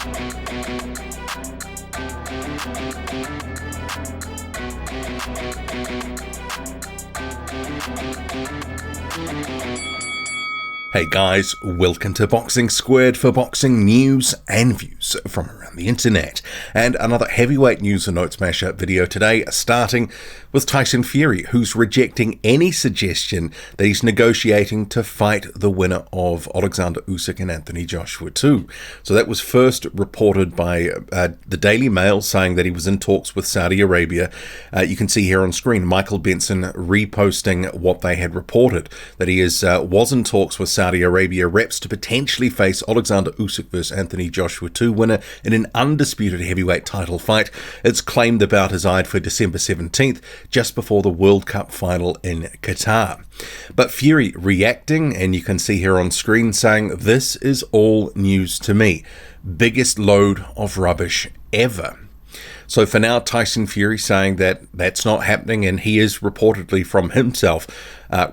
Hey guys, welcome to Boxing Squared for boxing news and views from around the internet. And another heavyweight news and notes mashup video today, starting with Tyson Fury, who's rejecting any suggestion that he's negotiating to fight the winner of Oleksandr Usyk and Anthony Joshua 2. So that was first reported by the Daily Mail, saying that he was in talks with Saudi Arabia. You can see here on screen Michael Benson reposting what they had reported, that he was in talks with Saudi Arabia reps to potentially face Oleksandr Usyk versus Anthony Joshua 2 winner in an undisputed heavyweight title fight. It's claimed the bout is eyed for December 17th, just before the World Cup final in Qatar. But Fury reacting, and you can see here on screen, saying, "This is all news to me. Biggest load of rubbish ever." So for now, Tyson Fury saying that that's not happening, and he is reportedly from himself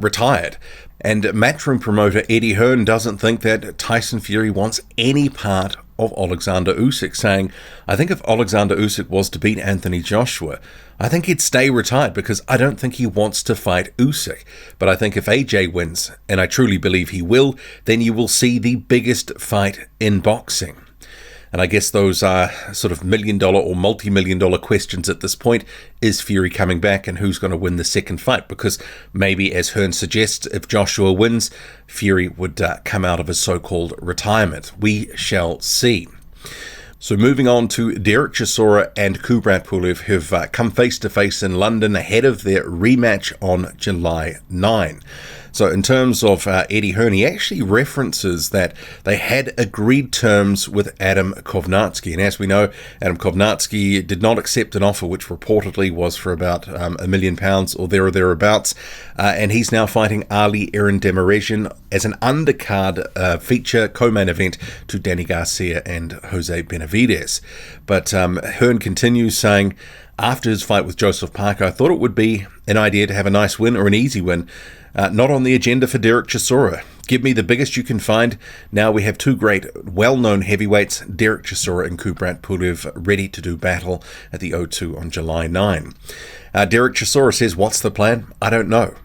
retired. And matchroom promoter Eddie Hearn doesn't think that Tyson Fury wants any part of Oleksandr Usyk, saying, "I think if Oleksandr Usyk was to beat Anthony Joshua, I think he'd stay retired because I don't think he wants to fight Usyk. But I think if AJ wins, and I truly believe he will, then you will see the biggest fight in boxing." And I guess those are sort of million-dollar or multi-million-dollar questions at this point. Is Fury coming back, and who's going to win the second fight? Because maybe, as Hearn suggests, if Joshua wins, Fury would come out of his so-called retirement. We shall see. So moving on to Dereck Chisora and Kubrat Pulev, who've come face-to-face in London ahead of their rematch on July 9. So in terms of Eddie Hearn, he actually references that they had agreed terms with Adam Kovnatsky. And as we know, Adam Kovnatsky did not accept an offer which reportedly was for about £1 million or there or thereabouts. And he's now fighting Ali Erendemirezhian as an undercard feature co-main event to Danny Garcia and Jose Benavidez. But Hearn continues saying, after his fight with Joseph Parker, I thought it would be an idea to have a nice win or an easy win. Not on the agenda for Dereck Chisora. Give me the biggest you can find. Now we have two great, well-known heavyweights, Dereck Chisora and Kubrat Pulev, ready to do battle at the O2 on July 9. Dereck Chisora says, "What's the plan? I don't know.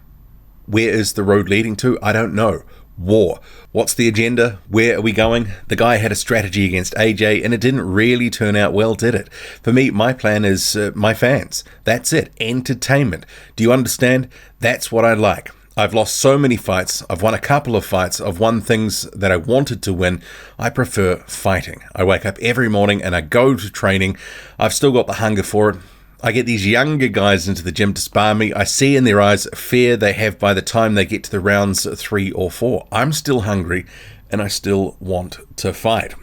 Where is the road leading to? I don't know. War. What's the agenda? Where are we going?" The guy had a strategy against AJ, and it didn't really turn out well, did it? For me, my plan is my fans. That's it. Entertainment. Do you understand? That's what I like. I've lost so many fights. I've won a couple of fights. I've won things that I wanted to win. I prefer fighting. I wake up every morning and I go to training. I've still got the hunger for it. I get these younger guys into the gym to spar me. I see in their eyes fear they have by the time they get to the rounds 3 or 4. I'm still hungry and I still want to fight.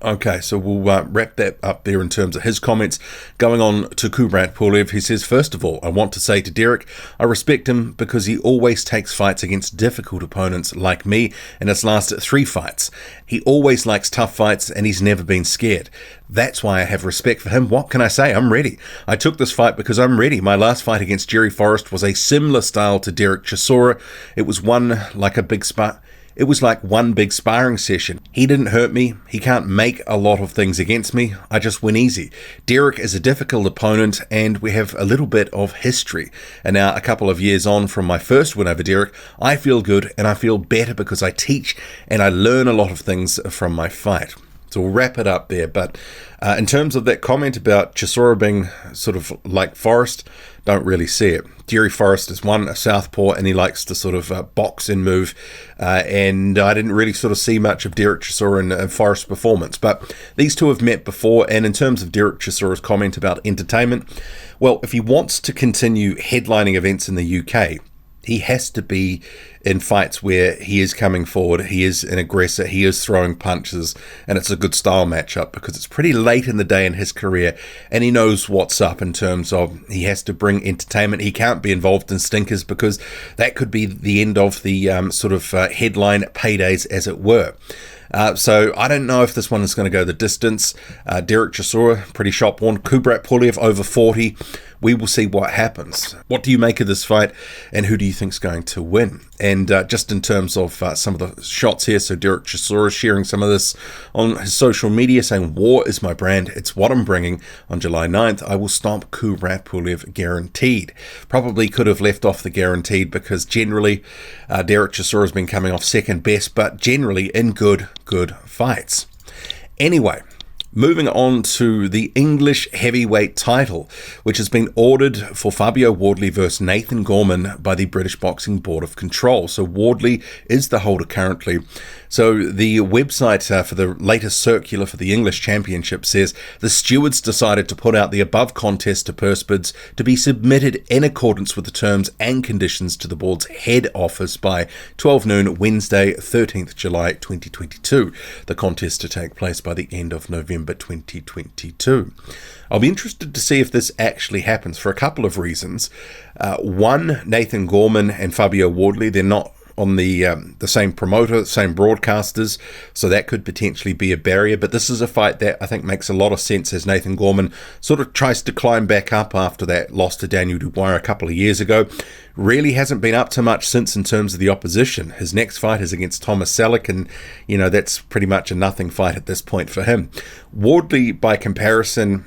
Okay, so we'll wrap that up there in terms of his comments. Going on to Kubrat Pulev, he says, "First of all, I want to say to Dereck, I respect him because he always takes fights against difficult opponents like me in his last 3 fights. He always likes tough fights and he's never been scared. That's why I have respect for him. What can I say? I'm ready. I took this fight because I'm ready. My last fight against Jerry Forrest was a similar style to Dereck Chisora. It was like one big sparring session. He didn't hurt me. He can't make a lot of things against me. I just win easy. Dereck is a difficult opponent and we have a little bit of history. And now, a couple of years on from my first win over Dereck, I feel good and I feel better because I teach and I learn a lot of things from my fight." So we'll wrap it up there. But in terms of that comment about Chisora being sort of like Forrest, don't really see it. Jerry Forrest is a southpaw, and he likes to sort of box and move. And I didn't really sort of see much of Dereck Chisora and Forrest's performance. But these two have met before. And in terms of Dereck Chisora's comment about entertainment, well, if he wants to continue headlining events in the UK, he has to be in fights where he is coming forward, he is an aggressor, he is throwing punches, and it's a good style matchup because it's pretty late in the day in his career, and he knows what's up in terms of he has to bring entertainment. He can't be involved in stinkers because that could be the end of the headline paydays, as it were. So I don't know if this one is going to go the distance. Dereck Chisora, pretty shot-worn. Kubrat Pulev, over 40. we will see what happens. What do you make of this fight, and who do you think is going to win? And just in terms of some of the shots here, so Dereck Chisora sharing some of this on his social media, saying, "War is my brand, it's what I'm bringing. On July 9th, I will stomp Kubrat Pulev guaranteed." Probably could have left off the guaranteed, because generally Dereck Chisora has been coming off second best, but generally in good fights. Anyway, moving on to the English heavyweight title, which has been ordered for Fabio Wardley versus Nathan Gorman by the British Boxing Board of Control. So Wardley is the holder currently. So the website for the latest circular for the English Championship says the stewards decided to put out the above contest to purse bids to be submitted in accordance with the terms and conditions to the board's head office by 12 noon Wednesday, 13th July 2022. The contest to take place by the end of November 2022. I'll be interested to see if this actually happens for a couple of reasons. One, Nathan Gorman and Fabio Wardley, they're not on the same promoter, same broadcasters, so that could potentially be a barrier. But this is a fight that I think makes a lot of sense as Nathan Gorman sort of tries to climb back up after that loss to Daniel Dubois a couple of years ago. Really hasn't been up to much since in terms of the opposition. His next fight is against Thomas Selleck, and that's pretty much a nothing fight at this point for him. Wardley, by comparison,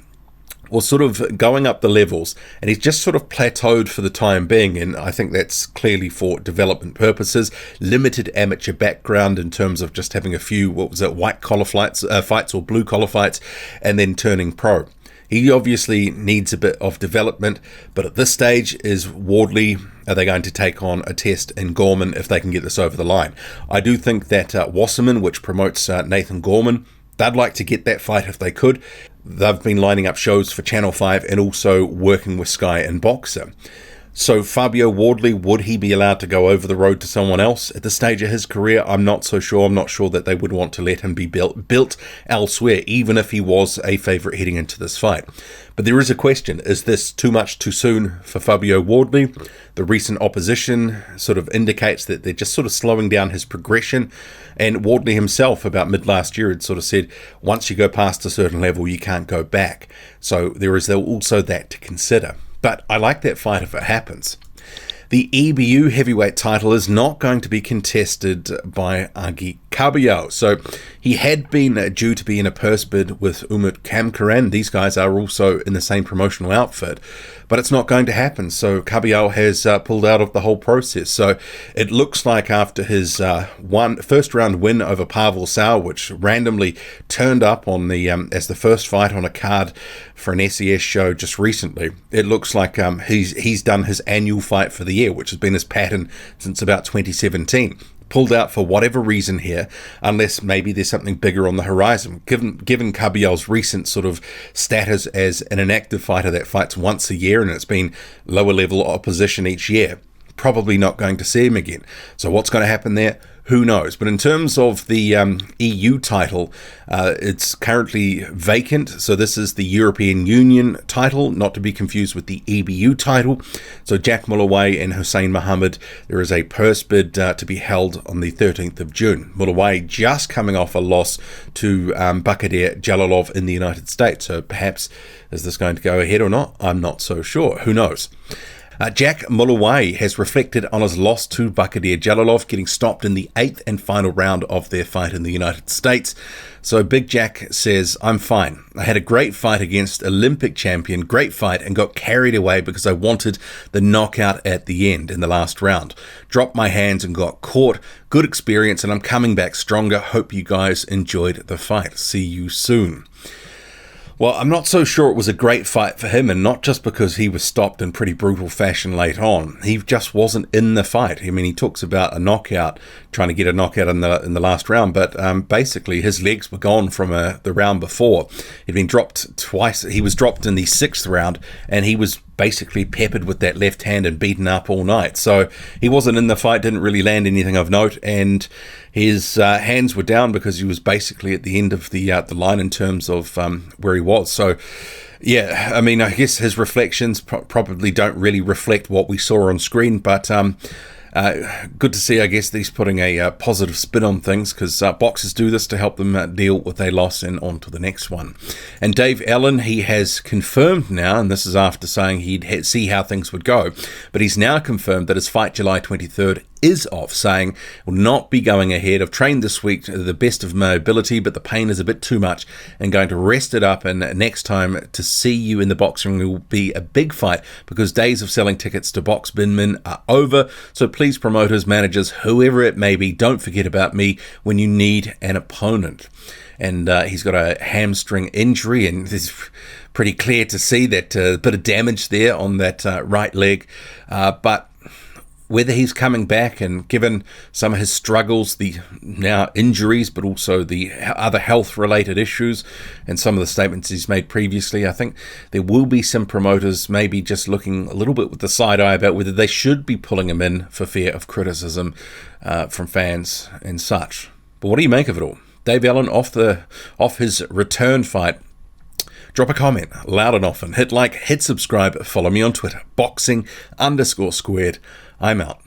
was sort of going up the levels, and he's just sort of plateaued for the time being, and I think that's clearly for development purposes. Limited amateur background in terms of just having a few, white collar fights or blue collar fights, and then turning pro. He obviously needs a bit of development, but at this stage, is Wardley, are they going to take on a test in Gorman if they can get this over the line? I do think that Wasserman, which promotes Nathan Gorman, they'd like to get that fight if they could. They've been lining up shows for Channel 5 and also working with Sky and Boxer. So Fabio Wardley, would he be allowed to go over the road to someone else at this stage of his career? I'm not so sure. I'm not sure that they would want to let him be built elsewhere, even if he was a favourite heading into this fight. But there is a question. Is this too much too soon for Fabio Wardley? The recent opposition sort of indicates that they're just sort of slowing down his progression. And Wardley himself, about mid-last year, had sort of said, once you go past a certain level, you can't go back. So there is also that to consider. But I like that fight if it happens. The EBU heavyweight title is not going to be contested by Agit Kabayel. So he had been due to be in a purse bid with Umit Camkiran. These guys are also in the same promotional outfit, but it's not going to happen. So Kabayel has pulled out of the whole process. So it looks like after his first round win over Pavel Sau, which randomly turned up on the as the first fight on a card for an SES show just recently, it looks like he's done his annual fight for the year, which has been his pattern since about 2017. Pulled out for whatever reason here, unless maybe there's something bigger on the horizon. Given Kabayel's recent sort of status as an inactive fighter that fights once a year, and it's been lower level opposition each year, probably not going to see him again. So what's going to happen there? Who knows? But in terms of the EU title, it's currently vacant. So this is the European Union title, not to be confused with the EBU title. So Jack Mulaway and Hussein Muhamed, there is a purse bid to be held on the 13th of June. Mulaway just coming off a loss to Bakadir Jalalov in the United States. So perhaps, is this going to go ahead or not? I'm not so sure. Who knows? Jack Mulowayi has reflected on his loss to Bakadir Jalalov, getting stopped in the 8th and final round of their fight in the United States. So Big Jack says, "I'm fine. I had a great fight against Olympic champion, great fight, and got carried away because I wanted the knockout at the end in the last round. Dropped my hands and got caught. Good experience, and I'm coming back stronger. Hope you guys enjoyed the fight. See you soon." Well, I'm not so sure it was a great fight for him, and not just because he was stopped in pretty brutal fashion late on. He just wasn't in the fight. I mean, he talks about a knockout, trying to get a knockout in the last round, but basically his legs were gone from the round before. He'd been dropped twice. He was dropped in the 6th round, and he was basically peppered with that left hand and beaten up all night. So he wasn't in the fight, didn't really land anything of note, and his hands were down because he was basically at the end of the line in terms of where he was. So yeah, I mean, I guess his reflections probably don't really reflect what we saw on screen, but Good to see, I guess, that he's putting a positive spin on things, because boxers do this to help them deal with a loss and on to the next one. And Dave Allen, he has confirmed now, and this is after saying he'd see how things would go, but he's now confirmed that his fight July 23rd is off, saying will not be going ahead. I've trained this week to the best of my ability, but the pain is a bit too much, and going to rest it up, and next time to see you in the boxing ring will be a big fight, because days of selling tickets to box bin min are over. So please, promoters, managers, whoever it may be, don't forget about me when you need an opponent. And he's got a hamstring injury, and it's pretty clear to see that a bit of damage there on that right leg, but whether he's coming back, and given some of his struggles, the now injuries, but also the other health-related issues, and some of the statements he's made previously, I think there will be some promoters maybe just looking a little bit with the side eye about whether they should be pulling him in for fear of criticism from fans and such. But what do you make of it all? Dave Allen off his return fight. Drop a comment loud and often. Hit like, hit subscribe, follow me on Twitter, boxing_squared. I'm out.